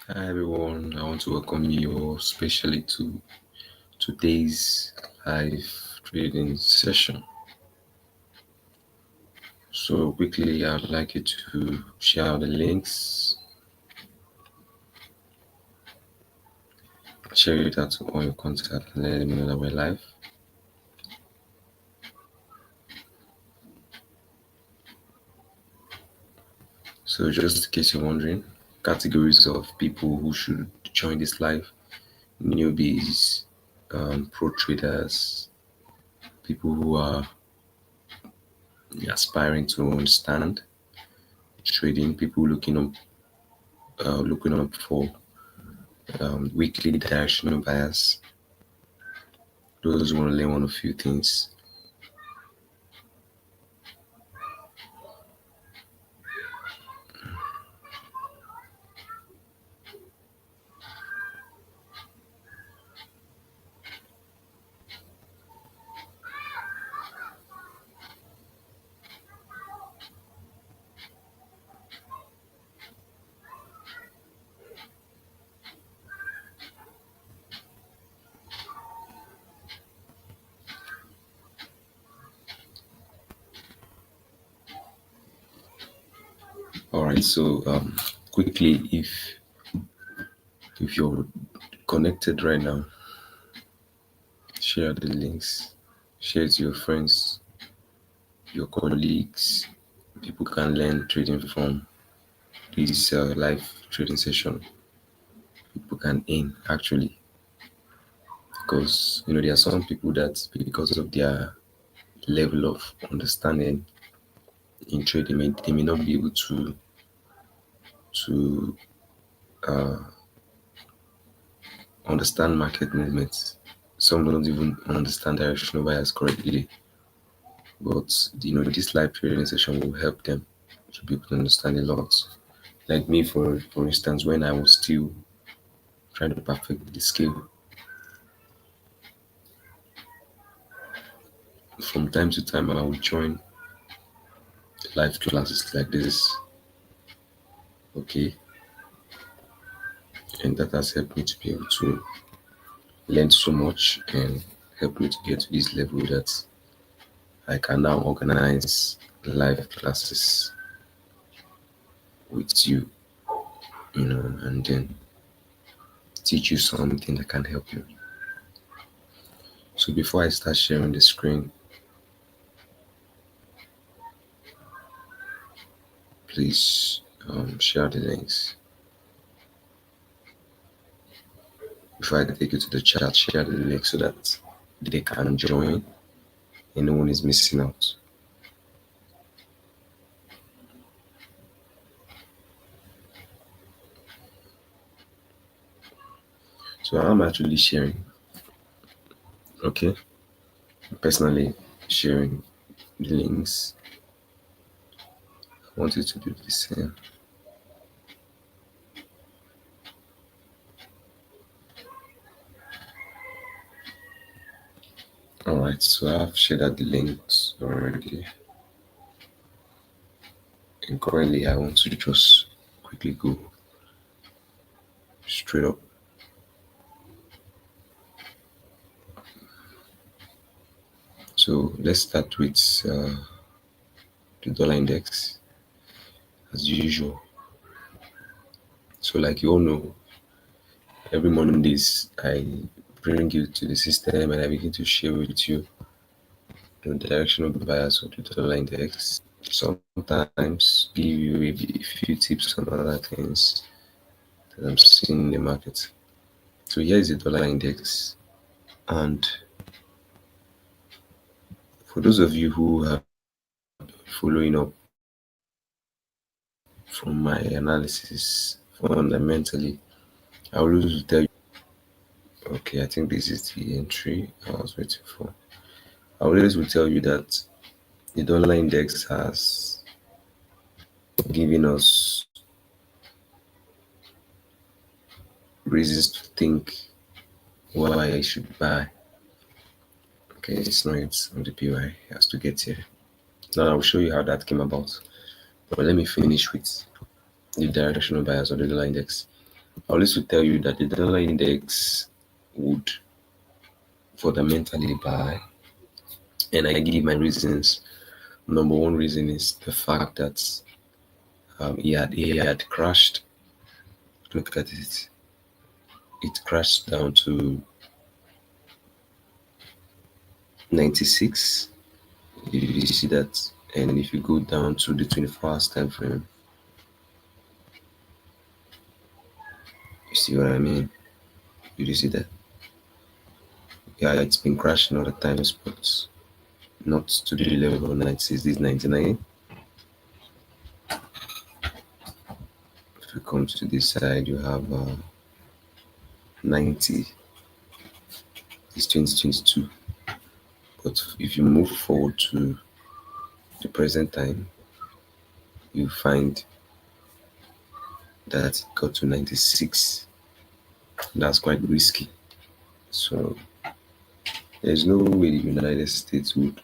Hi everyone, I want to welcome you especially to today's live trading session. So quickly, I'd like you to share the links, share it out to all your contacts, and let them know that we're live. So just in case you're wondering, categories of people who should join this live: newbies, pro traders, people who are aspiring to understand trading, people looking up for weekly directional bias, those who want to learn one of a few things. All right, so quickly, if you're connected right now, share the links, share it to your friends, your colleagues. People can learn trading from this live trading session. People can earn actually, because there are some people that because of their level of understanding in trading, they may not be able to uh, understand market movements. Some don't even understand directional bias correctly. But this live trading session will help them to be able to understand a lot. Like me, for instance, when I was still trying to perfect the skill, from time to time I would join live classes like this. Okay, and that has helped me to be able to learn so much and help me to get to this level that I can now organize live classes with you, and then teach you something that can help you. So before I start sharing the screen, please share the links. Before I take you to the chat, share the link so that they can join and no one is missing out. So I'm actually sharing, okay? Personally sharing the links. I want you to do the same. Alright, so I've shared the links already. And currently I want to just quickly go straight up. So let's start with the dollar index as usual. So like you all know, every Mondays I bring you to the system and I begin to share with you the directional bias of the dollar index. Sometimes give you a few tips on other things that I'm seeing in the market. So here is the dollar index, and for those of you who have been following up from my analysis fundamentally, I always tell you, okay, I think this is the entry I was waiting for. I always will tell you that the dollar index has given us reasons to think why I should buy. Okay, it's not yet on the PY, it has to get here. Now I'll show you how that came about. But let me finish with the directional bias of the dollar index. I always will tell you that the dollar index would fundamentally buy, and I give my reasons. Number one reason is the fact that he had crashed. Look at it. It crashed down to 96. You see that, and if you go down to the 24 hours time frame, you see what I mean. You see that? Yeah, it's been crashing all the time, but not to the level of 96. This 99. If you come to this side, you have 90. It's 2022. But if you move forward to the present time, you find that it got to 96. That's quite risky. So there's no way the United States would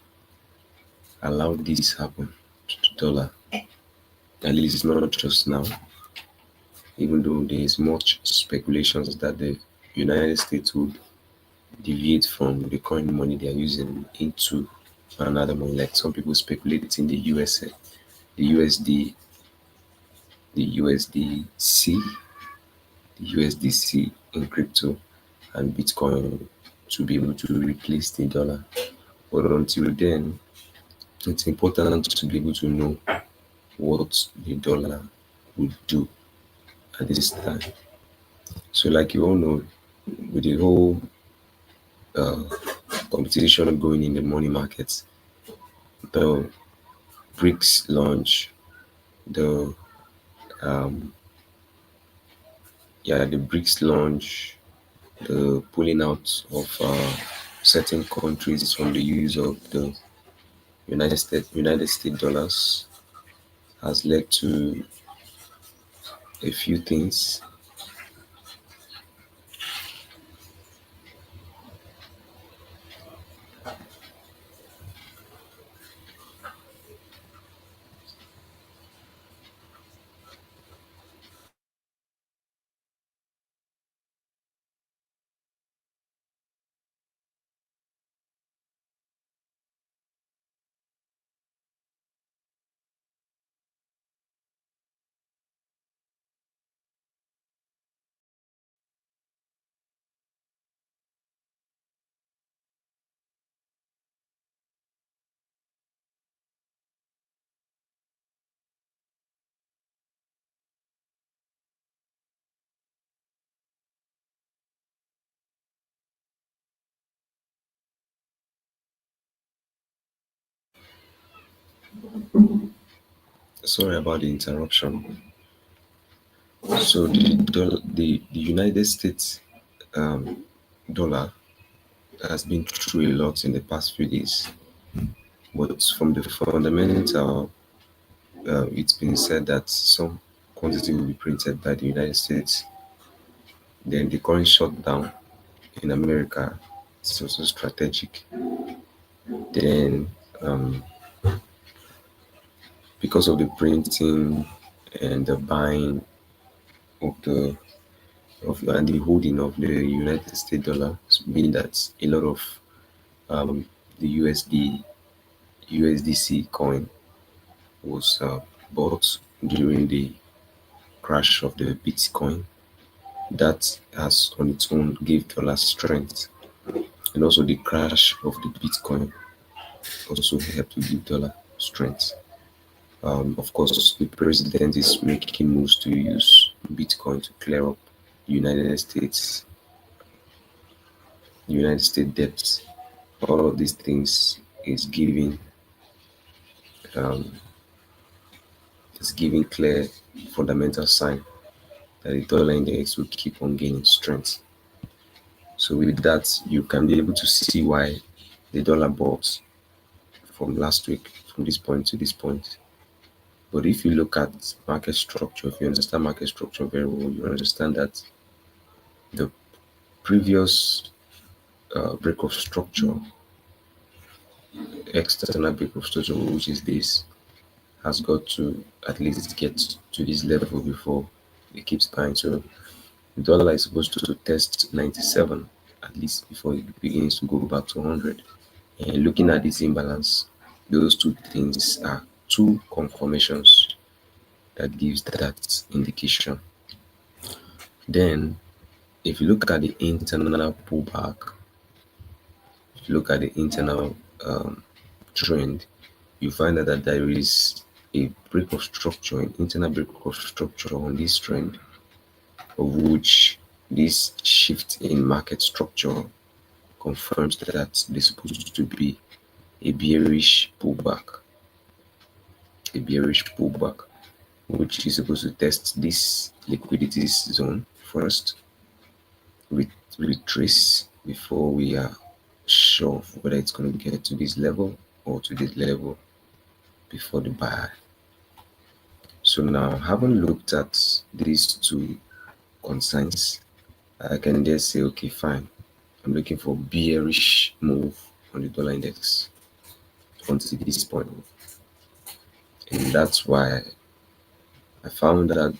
allow this happen to the dollar. At least not just now, even though there is much speculations that the United States would deviate from the current money they are using into another money. Like some people speculate in the USA, the USD, the USDC, the USDC in crypto and Bitcoin to be able to replace the dollar. But until then, it's important to be able to know what the dollar would do at this time. So, like you all know, with the whole uh, competition going in the money markets, the BRICS launch, the um, the BRICS launch, the pulling out of certain countries from the use of the United States dollars has led to a few things. Sorry about the interruption. So the United States um, dollar has been through a lot in the past few days, but from the fundamental, it's been said that some quantity will be printed by the United States. Then the current shutdown in America is also strategic. Then because of the printing and the buying of the and the holding of the United States dollar, meaning that a lot of the USDC coin was bought during the crash of the Bitcoin. That has on its own gave dollar strength, and also the crash of the Bitcoin also helped to give dollar strength. Of course, the president is making moves to use Bitcoin to clear up United States United States debts. All of these things um, is giving clear fundamental sign that the dollar index will keep on gaining strength. So with that, you can be able to see why the dollar bought from last week, from this point to this point. But if you look at market structure, if you understand market structure very well, you understand that the previous break of structure, external break of structure, which is this, has got to at least get to this level before it keeps buying. So The dollar is supposed to test 97 at least before it begins to go back to 100. And looking at this imbalance, those two things are two confirmations that gives that indication. Then, if you look at the internal pullback, if you look at the internal trend, you find that there is a break of structure, an internal break of structure on this trend, of which this shift in market structure confirms that there's supposed to be a bearish pullback, which is supposed to test this liquidity zone first, retrace before we are sure of whether it's going to get to this level or to this level before the buy. So now, having looked at these two concerns, I can just say, okay, fine. I'm looking for bearish move on the dollar index until this point. And that's why I found that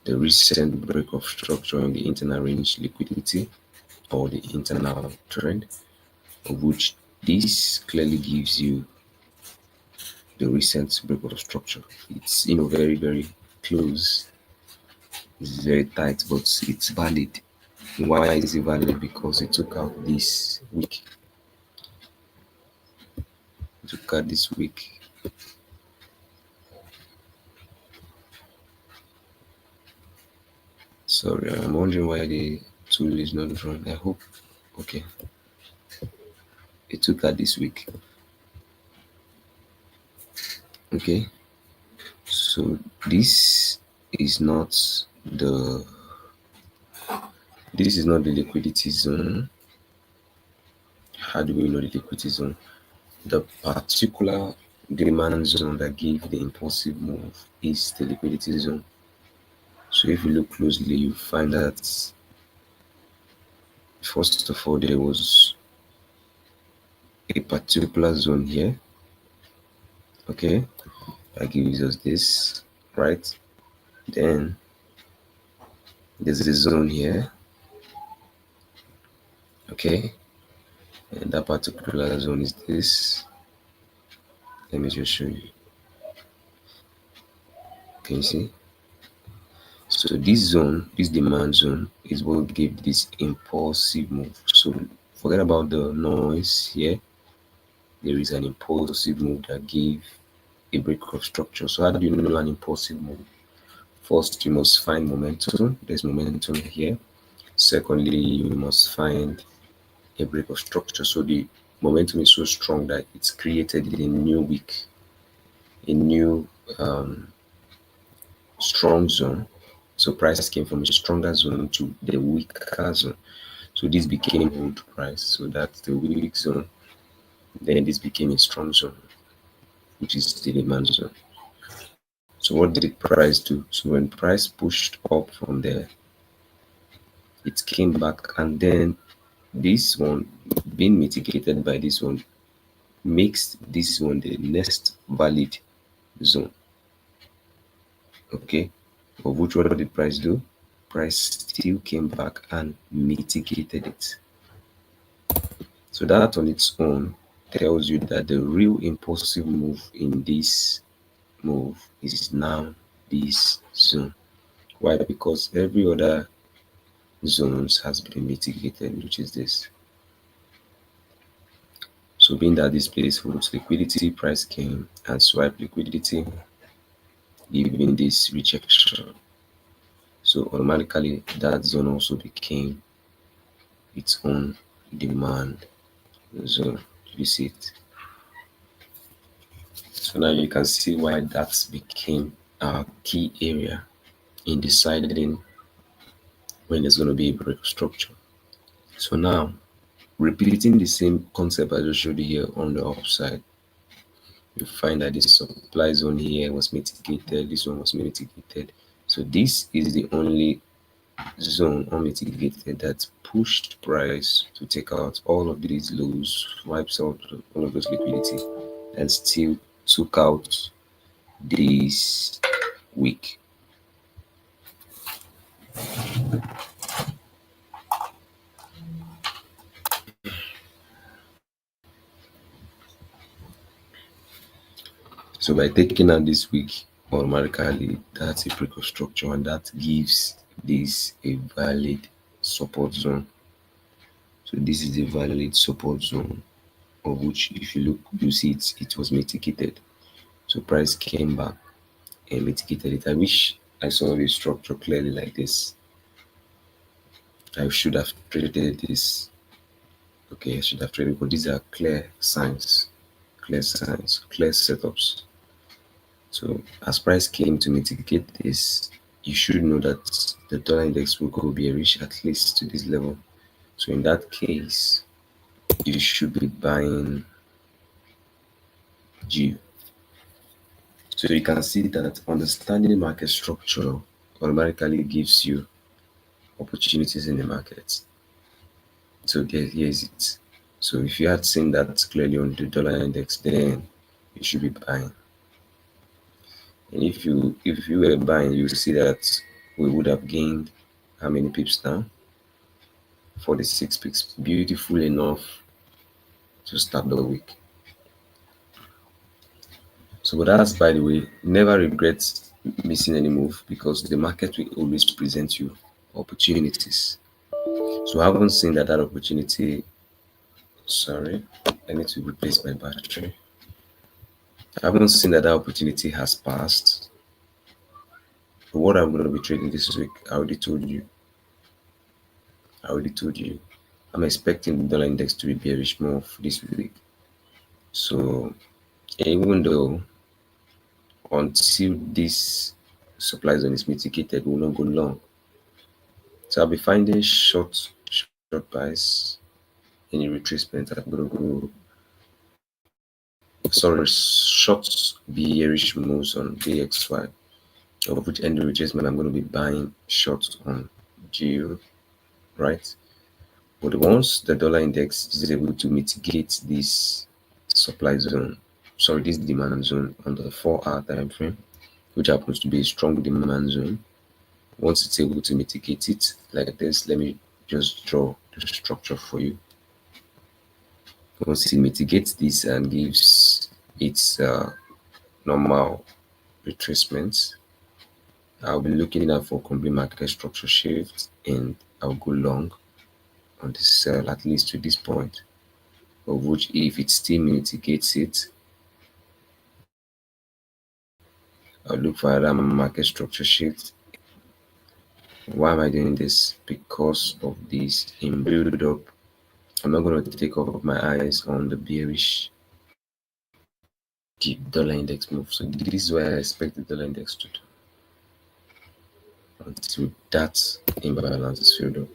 the recent break of structure in the internal range liquidity or the internal trend, of which this clearly gives you the recent break of structure. It's very, very close. It's very tight, but it's valid. Why is it valid? Because it took out this week. Sorry, I'm wondering why the tool is not drawn. I hope. Okay. It took out this week. Okay. So this is not the liquidity zone. How do we know the liquidity zone? The particular demand zone that gave the impulsive move is the liquidity zone. So if you look closely, you find that first of all, there was a particular zone here. Okay, that gives us this, right? Then there's a zone here. Okay, and that particular zone is this. Let me just show you. Can you see? So this zone, this demand zone, is what gave this impulsive move. So forget about the noise here. There is an impulsive move that gave a break of structure. So how do you know an impulsive move? First, you must find momentum. There's momentum here. Secondly, you must find a break of structure. So the momentum is so strong that it's created a new weak, a new strong zone. So prices came from a stronger zone to the weaker zone. So this became hold price. So that's the weak zone. Then this became a strong zone, which is the demand zone. So what did price do? So when price pushed up from there, it came back, and then this one being mitigated by this one makes this one the next valid zone. Okay, of which what did price do? Price still came back and mitigated it. So that on its own tells you that the real impulsive move in this move is now this zone. Why? Because every other zones has been mitigated, which is this. So being that this place holds liquidity, price came and swipe liquidity, giving this rejection. So automatically that zone also became its own demand zone. You see it. So now you can see why that became our key area in deciding when there's going to be a break of structure. So now, repeating the same concept I just showed you here on the upside, you find that this supply zone here was mitigated, this one was mitigated. So this is the only zone unmitigated that pushed price to take out all of these lows, wipes out all of those liquidity, and still took out this week. So by taking out this week, automatically that's a break of structure, and that gives this a valid support zone. So this is a valid support zone, of which if you look, you see it was mitigated. So price came back and mitigated it. I wish I saw the structure clearly like this. I should have traded this. Okay, I should have traded, but these are clear signs, clear setups. So as price came to mitigate this, you should know that the dollar index will go bearish at least to this level. So in that case, you should be buying G. So you can see that understanding market structure automatically gives you opportunities in the market. So here's it. So if you had seen that clearly on the dollar index, then you should be buying. And if you were buying, you see that we would have gained how many pips now? 46 pips. Beautiful enough to start the week. So, but that's, by the way, never regret missing any move, because the market will always present you opportunities. So I haven't seen that opportunity. Sorry, I need to replace my battery. I haven't seen that opportunity has passed. But what I'm going to be trading this week, I already told you. I'm expecting the dollar index to be bearish move this week. So even though until this supply zone is mitigated, we will not go long. So I'll be finding short buys, any retracement. I'm going to go, sorry, short bearish moves on DXY, of which end retracement I'm going to be buying short on GU, right? But once the dollar index is able to mitigate this supply zone, sorry, this demand zone on the 4-hour time frame, which happens to be a strong demand zone, once it's able to mitigate it like this, let me just draw the structure for you. Once it mitigates this and gives its normal retracement, I'll be looking out for complete market structure shift, and I'll go long on this sell at least to this point, of which if it still mitigates it, I'll look for another market structure shift. Why am I doing this? Because of this in build up. I'm not going to take off my eyes on the bearish dollar index move. So this is where I expect the dollar index to do until that imbalance is filled up.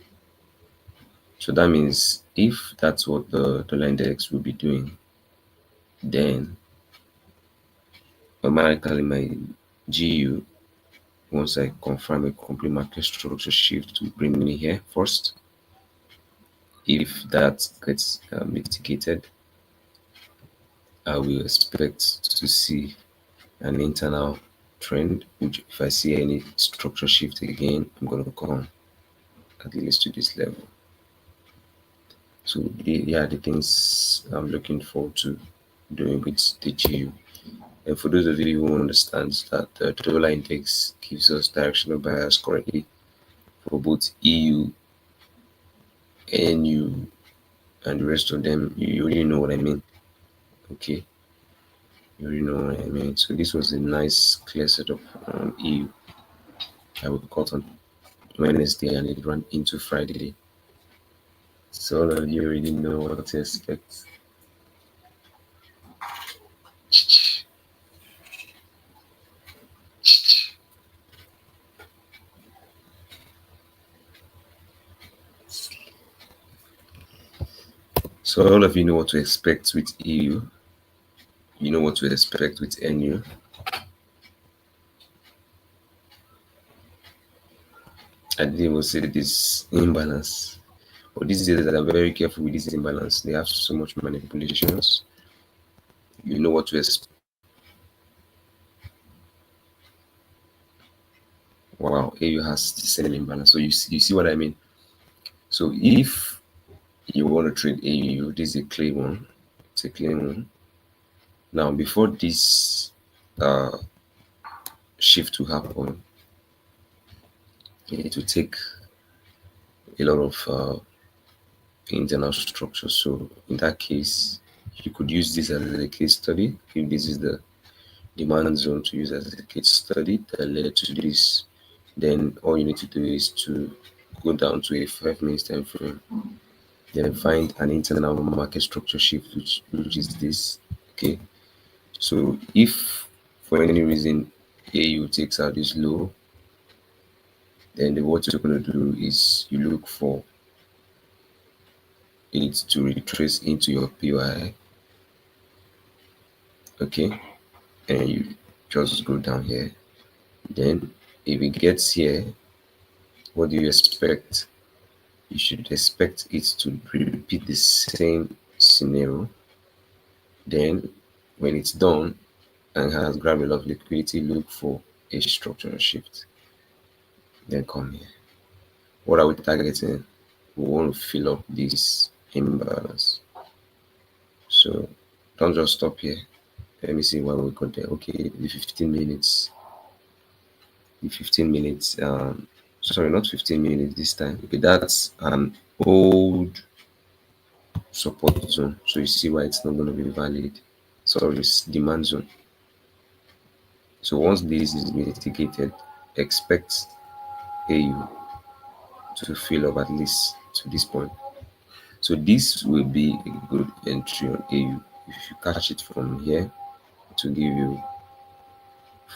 So that means if that's what the dollar index will be doing, then automatically my GU, once I confirm a complete market structure shift, to bring me here first. If that gets mitigated, I will expect to see an internal trend, which if I see any structure shift again, I'm going to come at least to this level. So the things I'm looking forward to doing with the GU. And for those of you who understand that the dollar index gives us directional bias currently for both EU, NU, and the rest of them, you already know what I mean. Okay, you already know what I mean. So this was a nice clear setup on EU. I will cut on Wednesday and it ran into Friday. So all of you already know what to expect. So all of you know what to expect with EU. You know what to expect with NU. I didn't even say this imbalance. But these days I'm very careful with this imbalance. They have so much manipulations. You know what to expect. Wow, AU has the same imbalance. So you see what I mean. So if you want to trade AU, this is a clean one. It's a clean one. Now before this uh, shift to happen, it will take a lot of internal structure. So in that case, you could use this as a case study. If this is the demand zone to use as a case study that led to this, then all you need to do is to go down to a 5 minutes time frame, then find an internal market structure shift, which is this. Okay. So if for any reason AU takes out this low, then what you're going to do is you look for it to retrace into your POI. Okay. And you just go down here. Then if it gets here, what do you expect? You should expect it to repeat the same scenario. Then when it's done and has grabbed a lot of liquidity, look for a structural shift. Then come here. What are we targeting? We want to fill up this imbalance. So don't just stop here. Let me see why we got there. Okay, the 15 minutes. The 15 minutes. Sorry, not 15 minutes this time. Okay, that's an old support zone. So you see why it's not going to be valid. Sorry, it's demand zone. So once this is mitigated, expect AU to fill up at least to this point. So this will be a good entry on AU. If you catch it from here to give you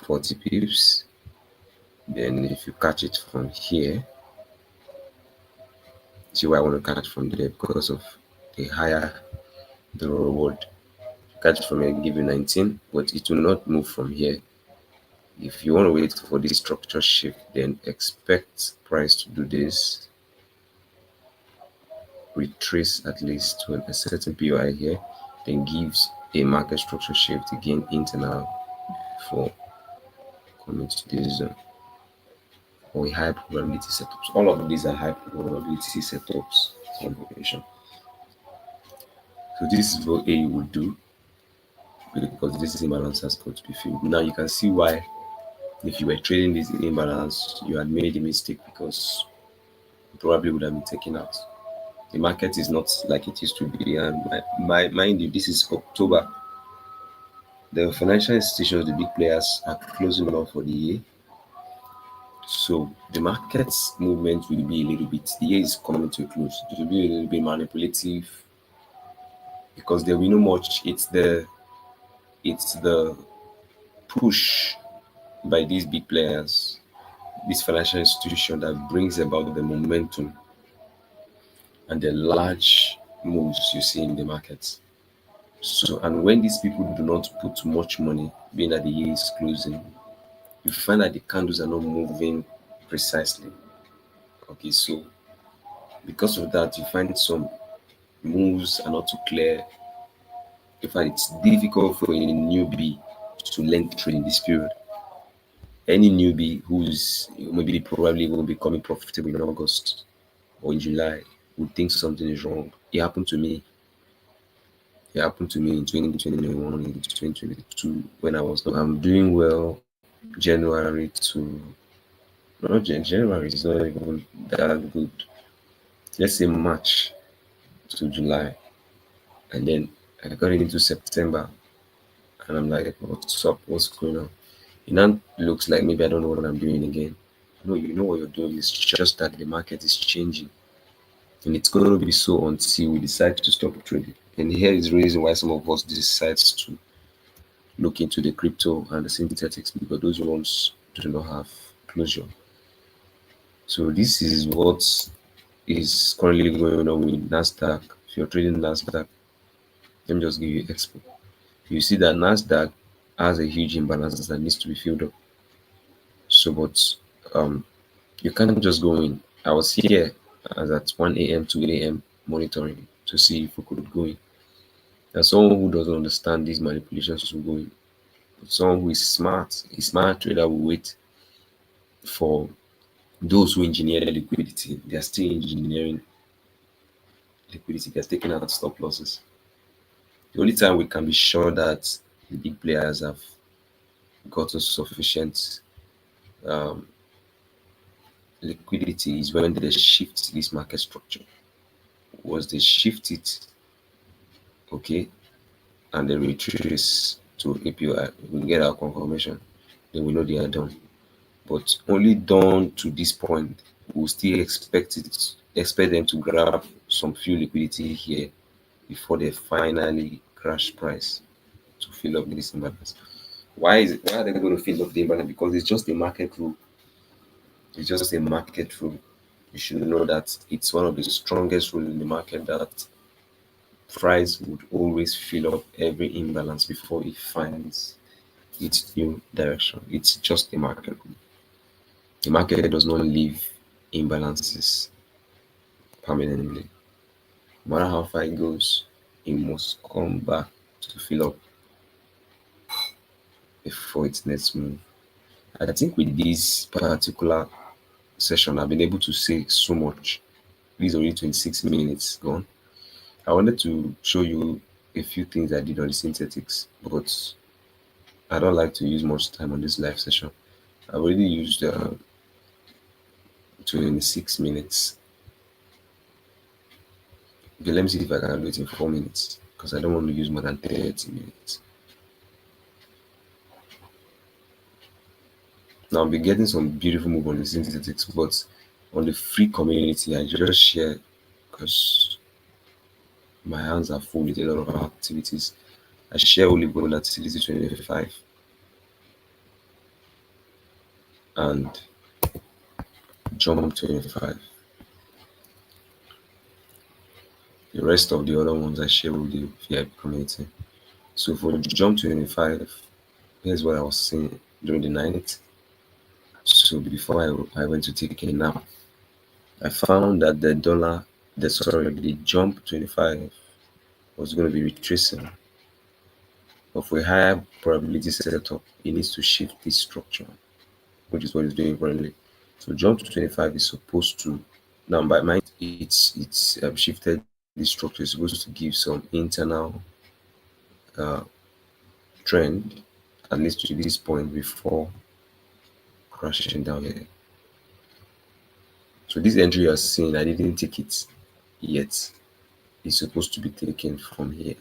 40 pips, then if you catch it from here, see why I want to catch from there because of the higher the reward. Catch it from here, give you 19, but it will not move from here. If you want to wait for this structure shift, then expect price to do this, retrace at least to a certain POI here, then gives a market structure shift again internal for coming to this zone or a high probability setups. All of these are high probability setups confirmation. So this is what A would do because this imbalance has got to be filled. Now you can see why if you were trading this imbalance, you had made a mistake because you probably would have been taken out. The market is not like it used to be, and mind you, this is October. The financial institutions, the big players, are closing off for the year. So the market's movement will be a little bit, the year is coming to a close. It will be a little bit manipulative because there will be no much. It's the push by these big players, this financial institution that brings about the momentum and the large moves you see in the markets. So, and when these people do not put much money, being that the year is closing, you find that the candles are not moving precisely. Okay, so because of that, you find some moves are not too clear. In fact, it's difficult for a newbie to learn trade in this period. Any newbie who's maybe probably will be becoming profitable in August or in July would think something is wrong. It happened to me. It happened to me in 2021, in 2022 when I'm doing well January to not January is not even that good. Let's say March to July, and then I got into September, and I'm like, what's up? What's going on? It now looks like maybe I don't know what I'm doing again. No, you know what you're doing. It's just that the market is changing, and it's going to be so until we decide to stop trading. And here is the reason why some of us decide to look into the crypto and the synthetics because those ones do not have closure. So this is what is currently going on with Nasdaq. If you're trading Nasdaq, let me just give you expo. You see that Nasdaq has a huge imbalance that needs to be filled up. So, but um, you can't just go in. I was here as at 1 a.m. 2 a.m. monitoring to see if we could go in. And someone who doesn't understand these manipulations will go in. But someone who is smart, a smart trader will wait for those who engineer liquidity. They are still engineering liquidity. They're taking out stop losses. The only time we can be sure that the big players have gotten sufficient um, liquidity is when they shift this market structure. Was they shift it, okay, and they retrace to API, we get our confirmation, then we know they are done. But only done to this point, we'll still expect them to grab some few liquidity here before they finally crash price to fill up this imbalance. Why are they going to fill up the imbalance? Because it's just a market rule. It's just a market rule. You should know that it's one of the strongest rules in the market that price would always fill up every imbalance before it finds its new direction. It's just a market rule. The market does not leave imbalances permanently. No matter how far it goes, it must come back to fill up before its next move. I think with this particular session, I've been able to say so much. This is already 26 minutes gone. I wanted to show you a few things I did on the synthetics, but I don't like to use much time on this live session. I've already used 26 minutes. Okay, let me see if I can do it in 4 minutes because I don't want to use more than 30 minutes. Now I'll be getting some beautiful move on the synthetics, but on the free community, I just share because my hands are full with a lot of activities. I share only volatility 25 and jump 25. The rest of the other ones I share with the VIP community. So for jump 25, here's what I was saying during the night. So before I went to take a nap, I found that the jump 25 was going to be retracing. But for a higher probability setup, it needs to shift this structure, which is what it's doing currently. So jump to 25 is supposed to, now by my it's shifted this structure. It's supposed to give some internal uh, trend, at least to this point before crashing down here. So this entry you're seeing, I didn't take it yet. It's supposed to be taken from here.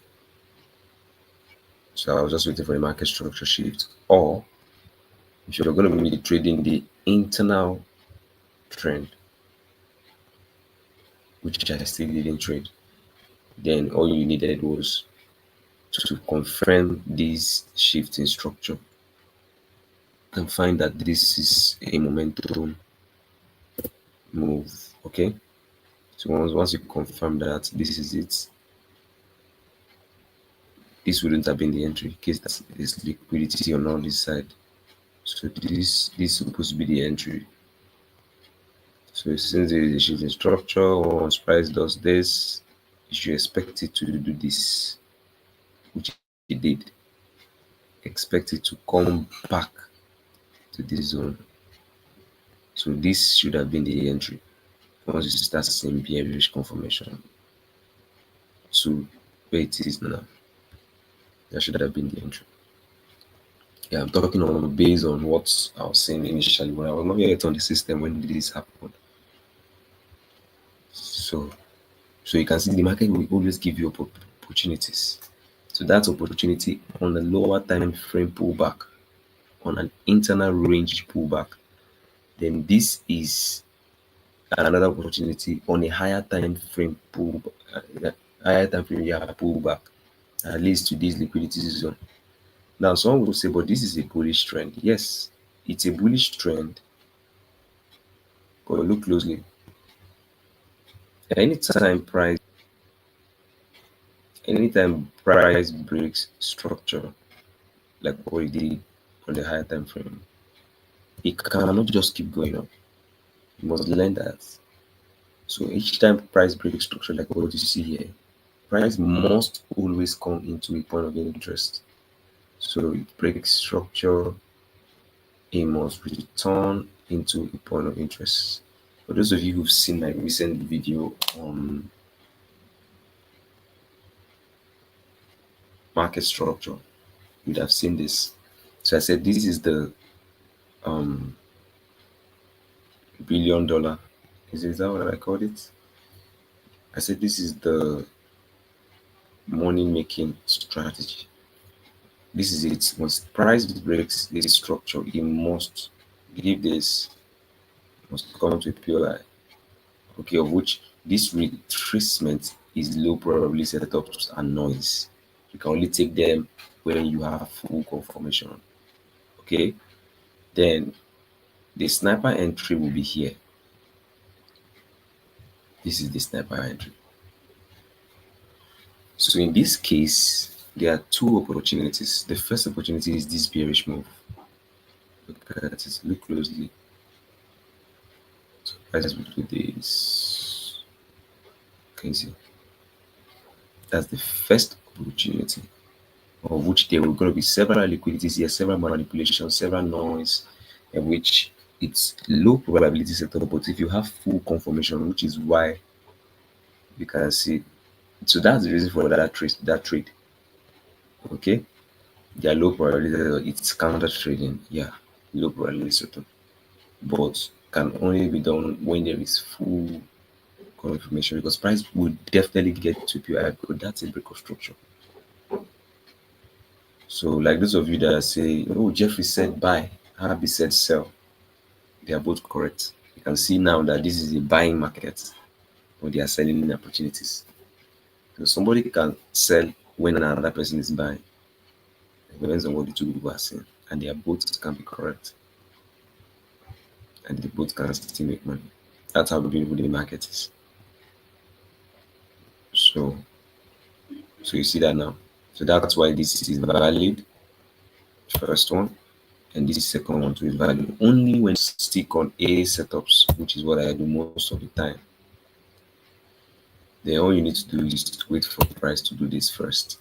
So I was just waiting for the market structure shift. Or if you're going to be trading the internal trend, which I still didn't trade, then all you needed was to confirm this shift in structure and find that this is a momentum move. Okay, so once you confirm that this is it, this wouldn't have been the entry in case that there's liquidity on all this side. So this is supposed to be the entry. So since there is a shift in structure, once price does this, you should expect it to do this, which it did. Expect it to come back to this zone. So this should have been the entry. Once you start seeing bearish confirmation to where it is now, that should have been the entry. Yeah, I'm talking on based on what I was saying initially when I was not yet on the system when this happened. So you can see the market will always give you opportunities. So that opportunity on a lower time frame pullback, on an internal range pullback, then this is another opportunity on a higher time frame pullback, at least to this liquidity zone. Now, someone will say, but this is a bullish trend. Yes, it's a bullish trend, but look closely. Anytime price breaks structure, like what it did on the higher time frame, it cannot just keep going up. You must learn that. So each time price breaks structure, like what you see here, price must always come into a point of interest. So it breaks structure, it must return into a point of interest. For those of you who've seen my recent video on market structure, you'd have seen this. So I said this is the um $1 billion. Is that what I called it? I said this is the money making strategy. This is it. Once price breaks this structure, it must give this, must come to a pure lie. Okay, of which this retracement is low probability setups and noise. You can only take them when you have full confirmation. Okay, then the sniper entry will be here. This is the sniper entry. So in this case, there are two opportunities. The first opportunity is this bearish move. Look at it, look closely. So prices will do this. Can you see? That's the first opportunity, of which there will going to be several liquidities here, several manipulations, several noise, in which it's low probability setup. But if you have full confirmation, which is why you can see, so that's the reason for that trade. That trade, okay, they are low probability. It's counter trading, yeah, low probability setup, but can only be done when there is full confirmation, because price will definitely get to PI, because that's a break of structure. So, like those of you that are saying, "Oh, Jeffrey said buy, Harvey said sell," they are both correct. You can see now that this is a buying market, but they are selling in opportunities. So somebody can sell when another person is buying. It depends on what the two people are saying, and they are both can be correct, and they both can still make money. That's how beautiful the market is. So, so you see that now. So that's why this is valid, first one, and this second one too is valid. Only when stick on A setups, which is what I do most of the time. Then all you need to do is to wait for price to do this first.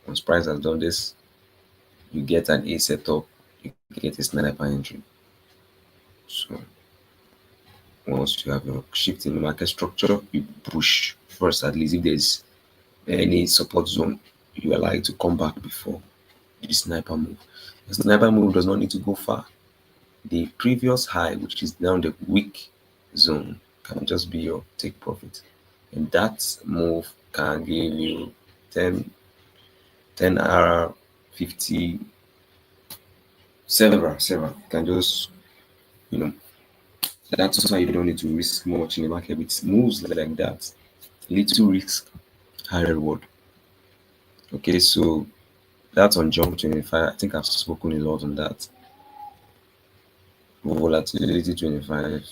Once price has done this, you get an A setup, you get a sniper entry. So once you have your shift in the market structure, you push first, at least if there's any support zone, you allow it to come back before the sniper move. The sniper move does not need to go far. The previous high, which is now the weak zone, can just be your take profit. And that move can give you 10 hour, 50, several. You can just, you know, that's why you don't need to risk much in the market with moves like that. Little risk, high reward. Okay, so that's on jump 25. I think I've spoken a lot on that. Volatility 25.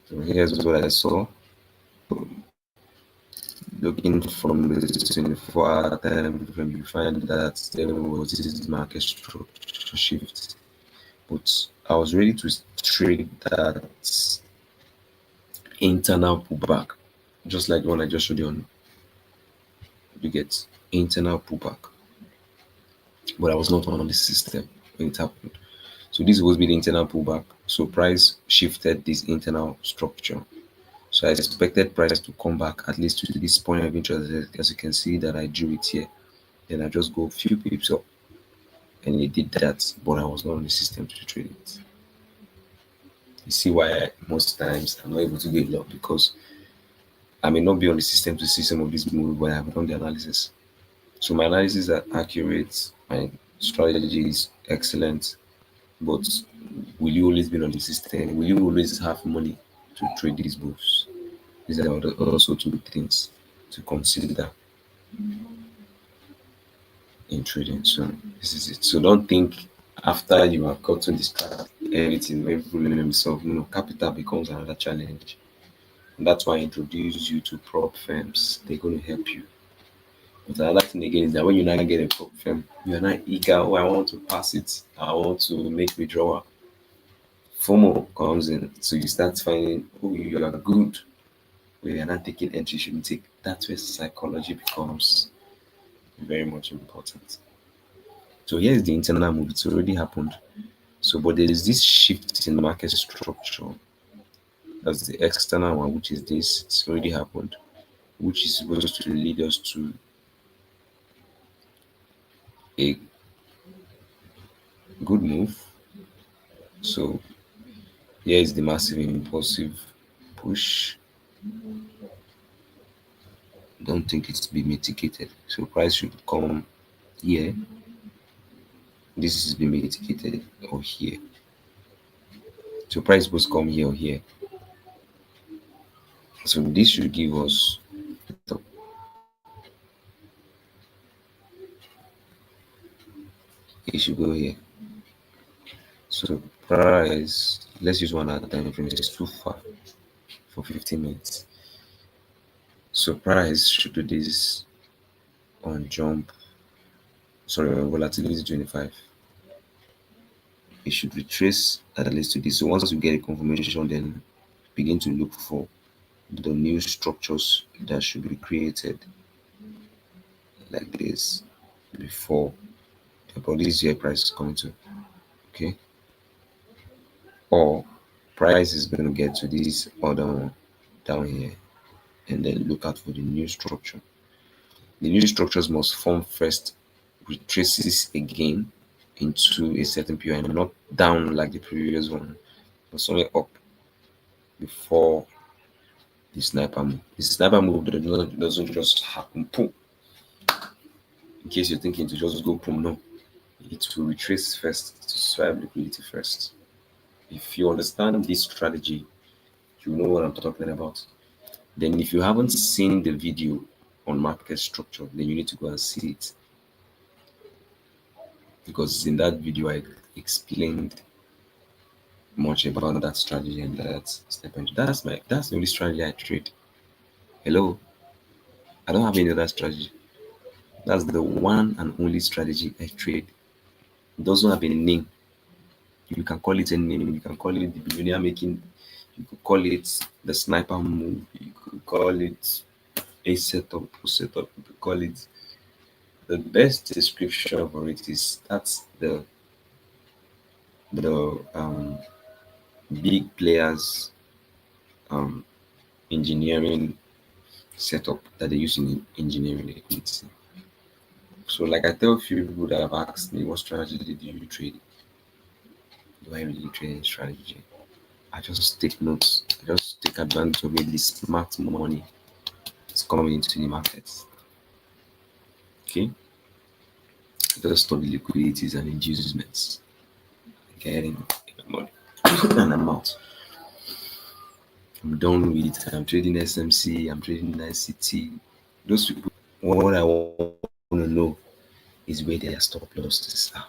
So here's what I saw. Looking from the 24-hour time frame, you find that there was this market structure shift. But I was ready to trade that internal pullback, just like the one I just showed you on. You get internal pullback, but I was not on the system when it happened. So this was be the internal pullback. So price shifted this internal structure. So I expected price to come back at least to this point of interest. As you can see that I drew it here. Then I just go a few pips up, and it did that, but I was not on the system to trade it. You see why most times I'm not able to give up, because I may not be on the system to see some of these moves, but I have done the analysis. So my analysis are accurate, my strategy is excellent, but will you always be on the system? Will you always have money to trade these moves? These are also two things to consider in trading. So this is it. So don't think after you have gotten this everything, every problem solved. No, capital becomes another challenge. And that's why I introduce you to prop firms. They're going to help you. But another thing again is that when you now get a prop firm, you are not eager. Oh, I want to pass it. I want to make withdrawal. FOMO comes in. So you start finding, oh, you are good. But you're not taking entry, you shouldn't take. That's where psychology becomes very much important. So here's the internal move. It's already happened. So, but there is this shift in the market structure. That's the external one, which is this. It's already happened, which is supposed to lead us to a good move. So here is the massive impulsive push. Don't think it's be mitigated. So price should come here. This is being mitigated or here. So price supposed come here or here. So this should give us it should go here. So price, let's use one at a time frame. It's too far for 15 minutes. So price should do this on jump. Sorry, on volatility 25. It should retrace at least to this. So once we get a confirmation, then begin to look for the new structures that should be created like this before the policy year price is coming to. Okay. Or price is going to get to this other one down here and then look out for the new structure. The new structures must form first, retraces again into a certain POI, not down like the previous one, but somewhere up before the sniper move. The sniper move doesn't just happen, boom. In case you're thinking to just go boom, no. It will retrace first to swipe liquidity first. If you understand this strategy, you know what I'm talking about. Then if you haven't seen the video on market structure, then you need to go and see it. Because in that video I explained much about that strategy and that step into that's the only strategy I trade. Hello. I don't have any other strategy. That's the one and only strategy I trade. It doesn't have a name. You can call it a name. You can call it the billionaire making. You could call it the sniper move. You could call it a setup, You could call it the best description for it is that's the big players um, engineering setup that they use in engineering liquidity. So, like I tell a few people that have asked me, what strategy do you trade? Do I really trade in strategy? I just take notes. I just take advantage of the smart money that's coming into the markets. Okay? I just study liquidities and inducements. Getting money. And I'm out. I'm done with it. I'm trading SMC, I'm trading ICT. Those people, what I want to know is where their stop losses are.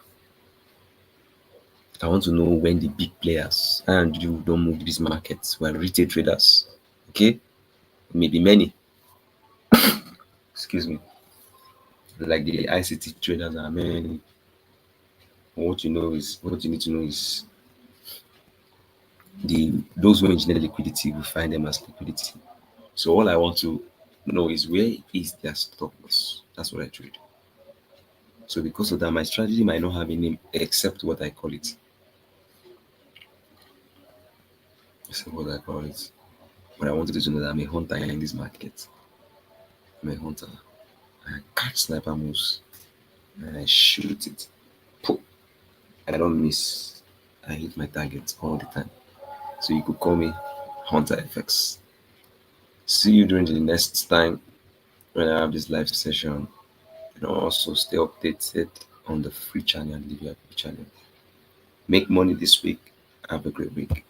I want to know when the big players and you don't move these markets. We're retail traders. Okay? Maybe many. Excuse me. Like the ICT traders are many. What you need to know is those who engineer liquidity will find them as liquidity. So all I want to know is where is their stop loss. That's what I trade. So because of that, my strategy might not have a name except what I call it. Except what I call it. But I wanted you to know that I'm a hunter in this market. I'm a hunter. I catch sniper moves and I shoot it. Poof. I don't miss. I hit my targets all the time. So you could call me Hunter FX. See you during the next time when I have this live session. And also stay updated on the free channel and the VIP channel. Make money this week. Have a great week.